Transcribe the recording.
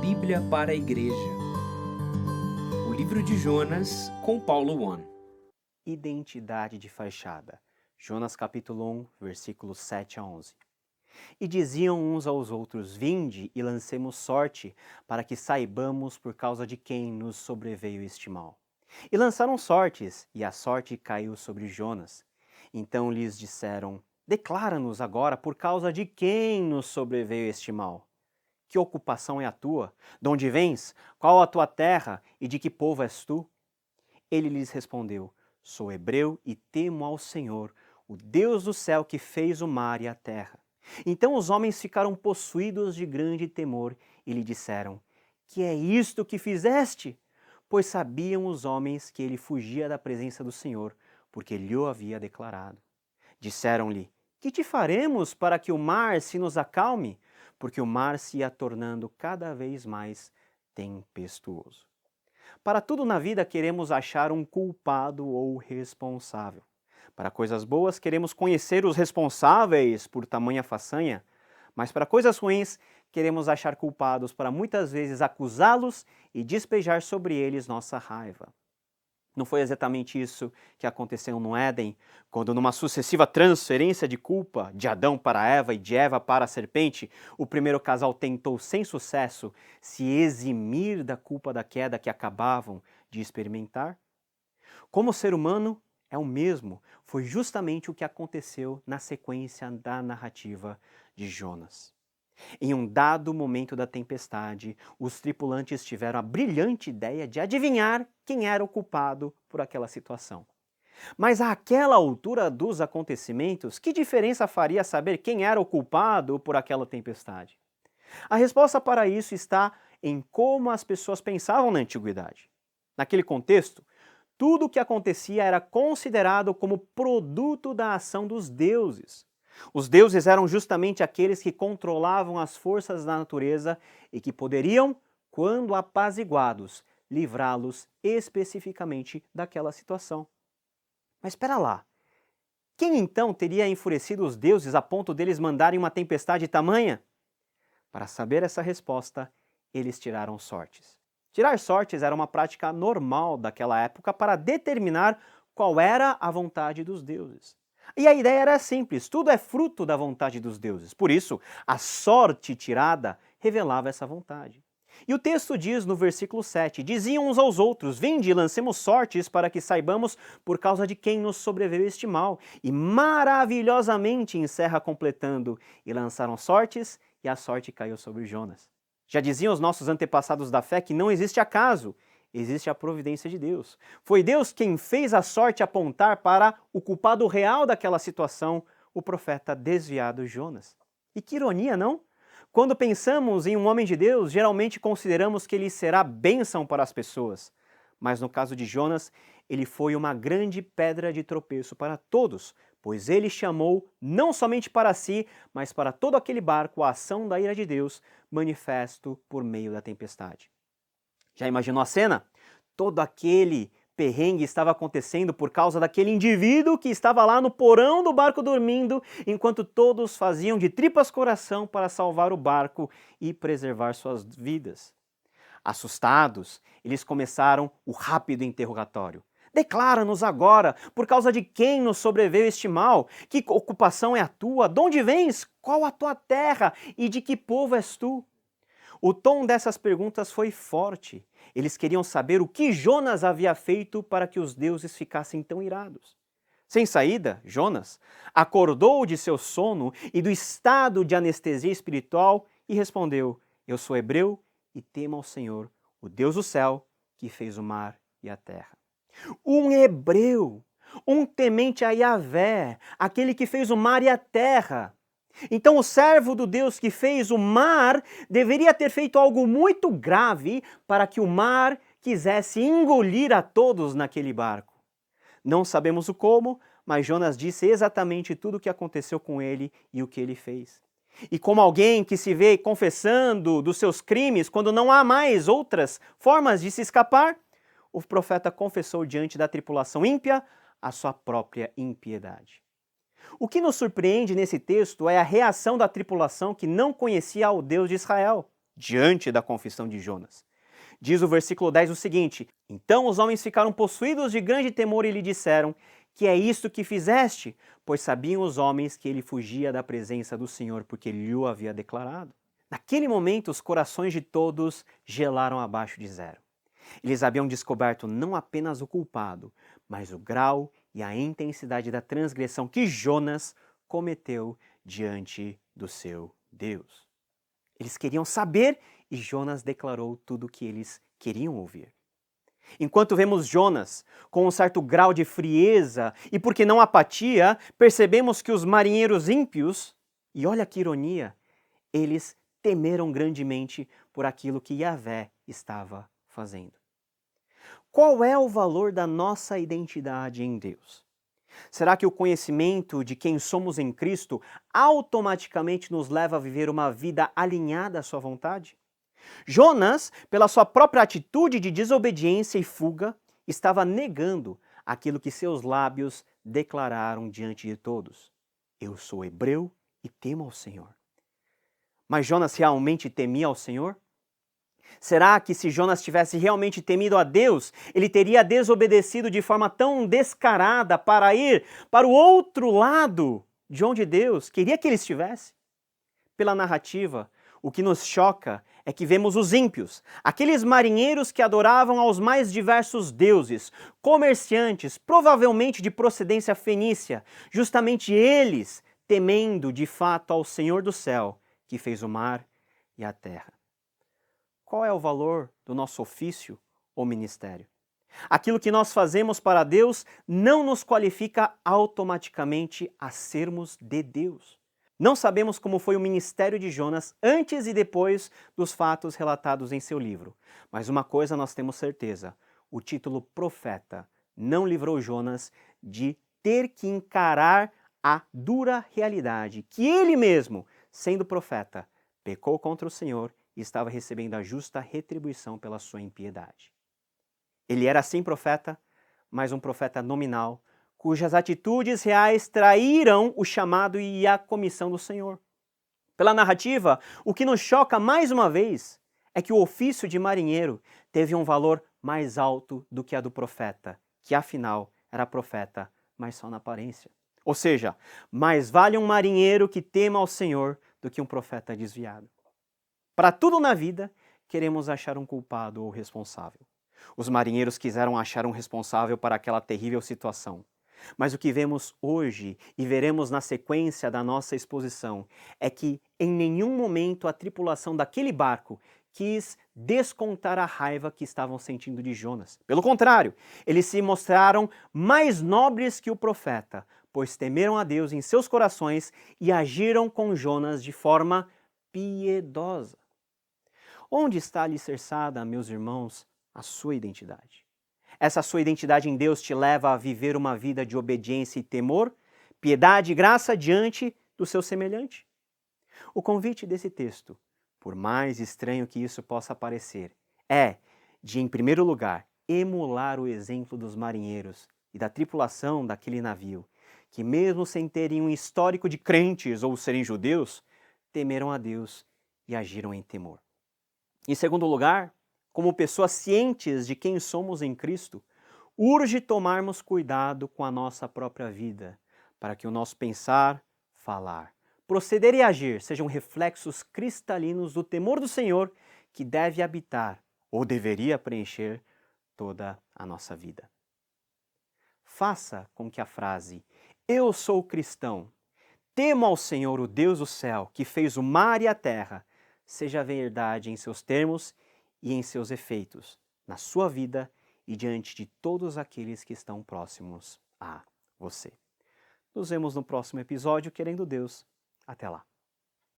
Bíblia para a Igreja. O livro de Jonas, com Paulo One. Identidade de fachada. Jonas capítulo 1, versículos 7 a 11. E diziam uns aos outros: Vinde e lancemos sorte, para que saibamos por causa de quem nos sobreveio este mal. E lançaram sortes, e a sorte caiu sobre Jonas. Então lhes disseram: Declara-nos agora por causa de quem nos sobreveio este mal. Que ocupação é a tua? De onde vens? Qual a tua terra? E de que povo és tu? Ele lhes respondeu: Sou hebreu e temo ao Senhor, o Deus do céu que fez o mar e a terra. Então os homens ficaram possuídos de grande temor e lhe disseram: Que é isto que fizeste? Pois sabiam os homens que ele fugia da presença do Senhor, porque lhe o havia declarado. Disseram-lhe: Que te faremos para que o mar se nos acalme? Porque o mar se ia tornando cada vez mais tempestuoso. Para tudo na vida queremos achar um culpado ou responsável. Para coisas boas queremos conhecer os responsáveis por tamanha façanha, mas para coisas ruins queremos achar culpados para muitas vezes acusá-los e despejar sobre eles nossa raiva. Não foi exatamente isso que aconteceu no Éden, quando numa sucessiva transferência de culpa de Adão para Eva e de Eva para a serpente, o primeiro casal tentou sem sucesso se eximir da culpa da queda que acabavam de experimentar? Como ser humano é o mesmo, foi justamente o que aconteceu na sequência da narrativa de Jonas. Em um dado momento da tempestade, os tripulantes tiveram a brilhante ideia de adivinhar quem era o culpado por aquela situação. Mas àquela altura dos acontecimentos, que diferença faria saber quem era o culpado por aquela tempestade? A resposta para isso está em como as pessoas pensavam na antiguidade. Naquele contexto, tudo o que acontecia era considerado como produto da ação dos deuses. Os deuses eram justamente aqueles que controlavam as forças da natureza e que poderiam, quando apaziguados, livrá-los especificamente daquela situação. Mas espera lá, quem então teria enfurecido os deuses a ponto deles mandarem uma tempestade tamanha? Para saber essa resposta, eles tiraram sortes. Tirar sortes era uma prática normal daquela época para determinar qual era a vontade dos deuses. E a ideia era simples, tudo é fruto da vontade dos deuses. Por isso, a sorte tirada revelava essa vontade. E o texto diz no versículo 7, diziam uns aos outros, vinde e lancemos sortes para que saibamos por causa de quem nos sobreveio este mal. E maravilhosamente encerra completando, e lançaram sortes, e a sorte caiu sobre Jonas. Já diziam os nossos antepassados da fé que não existe acaso, existe a providência de Deus. Foi Deus quem fez a sorte apontar para o culpado real daquela situação, o profeta desviado Jonas. E que ironia, não? Quando pensamos em um homem de Deus, geralmente consideramos que ele será bênção para as pessoas. Mas no caso de Jonas, ele foi uma grande pedra de tropeço para todos, pois ele chamou não somente para si, mas para todo aquele barco a ação da ira de Deus, manifesto por meio da tempestade. Já imaginou a cena? Todo aquele perrengue estava acontecendo por causa daquele indivíduo que estava lá no porão do barco dormindo, enquanto todos faziam de tripas coração para salvar o barco e preservar suas vidas. Assustados, eles começaram o rápido interrogatório. Declara-nos agora, por causa de quem nos sobreveio este mal? Que ocupação é a tua? De onde vens? Qual a tua terra? E de que povo és tu? O tom dessas perguntas foi forte. Eles queriam saber o que Jonas havia feito para que os deuses ficassem tão irados. Sem saída, Jonas acordou de seu sono e do estado de anestesia espiritual e respondeu: Eu sou hebreu e temo ao Senhor, o Deus do céu, que fez o mar e a terra. Um hebreu, um temente a Yahvé, aquele que fez o mar e a terra. Então o servo do Deus que fez o mar deveria ter feito algo muito grave para que o mar quisesse engolir a todos naquele barco. Não sabemos o como, mas Jonas disse exatamente tudo o que aconteceu com ele e o que ele fez. E como alguém que se vê confessando dos seus crimes quando não há mais outras formas de se escapar, o profeta confessou diante da tripulação ímpia a sua própria impiedade. O que nos surpreende nesse texto é a reação da tripulação que não conhecia o Deus de Israel. diante da confissão de Jonas. Diz o versículo 10 o seguinte: Então os homens ficaram possuídos de grande temor e lhe disseram: Que é isto que fizeste? Pois sabiam os homens que ele fugia da presença do Senhor, porque lhe o havia declarado. Naquele momento, os corações de todos gelaram abaixo de zero. Eles haviam descoberto não apenas o culpado, mas o grau e a intensidade da transgressão que Jonas cometeu diante do seu Deus. Eles queriam saber e Jonas declarou tudo o que eles queriam ouvir. Enquanto vemos Jonas com um certo grau de frieza e, por que não apatia, percebemos que os marinheiros ímpios, e olha que ironia, eles temeram grandemente por aquilo que Yahvé estava fazendo. Qual é o valor da nossa identidade em Deus? Será que o conhecimento de quem somos em Cristo automaticamente nos leva a viver uma vida alinhada à sua vontade? Jonas, pela sua própria atitude de desobediência e fuga, estava negando aquilo que seus lábios declararam diante de todos. Eu sou hebreu e temo ao Senhor. Mas Jonas realmente temia ao Senhor? Será que se Jonas tivesse realmente temido a Deus, ele teria desobedecido de forma tão descarada para ir para o outro lado de onde Deus queria que ele estivesse? Pela narrativa, o que nos choca é que vemos os ímpios, aqueles marinheiros que adoravam aos mais diversos deuses, comerciantes, provavelmente de procedência fenícia, justamente eles temendo de fato ao Senhor do céu, que fez o mar e a terra. Qual é o valor do nosso ofício ou ministério? Aquilo que nós fazemos para Deus não nos qualifica automaticamente a sermos de Deus. Não sabemos como foi o ministério de Jonas antes e depois dos fatos relatados em seu livro. Mas uma coisa nós temos certeza: o título profeta não livrou Jonas de ter que encarar a dura realidade que ele mesmo, sendo profeta, pecou contra o Senhor e estava recebendo a justa retribuição pela sua impiedade. Ele era sim profeta, mas um profeta nominal, cujas atitudes reais traíram o chamado e a comissão do Senhor. Pela narrativa, o que nos choca mais uma vez é que o ofício de marinheiro teve um valor mais alto do que a do profeta, que afinal era profeta, mas só na aparência. Ou seja, mais vale um marinheiro que tema ao Senhor do que um profeta desviado. Para tudo na vida, queremos achar um culpado ou responsável. Os marinheiros quiseram achar um responsável para aquela terrível situação. Mas o que vemos hoje e veremos na sequência da nossa exposição é que em nenhum momento a tripulação daquele barco quis descontar a raiva que estavam sentindo de Jonas. Pelo contrário, eles se mostraram mais nobres que o profeta, pois temeram a Deus em seus corações e agiram com Jonas de forma piedosa. Onde está alicerçada, meus irmãos, a sua identidade? Essa sua identidade em Deus te leva a viver uma vida de obediência e temor, piedade e graça diante do seu semelhante? O convite desse texto, por mais estranho que isso possa parecer, é de, em primeiro lugar, emular o exemplo dos marinheiros e da tripulação daquele navio, que mesmo sem terem um histórico de crentes ou serem judeus, temeram a Deus e agiram em temor. Em segundo lugar, como pessoas cientes de quem somos em Cristo, urge tomarmos cuidado com a nossa própria vida, para que o nosso pensar, falar, proceder e agir sejam reflexos cristalinos do temor do Senhor que deve habitar ou deveria preencher toda a nossa vida. Faça com que a frase "Eu sou cristão, temo ao Senhor, o Deus do céu, que fez o mar e a terra", seja verdade em seus termos e em seus efeitos, na sua vida e diante de todos aqueles que estão próximos a você. Nos vemos no próximo episódio, querendo Deus. Até lá.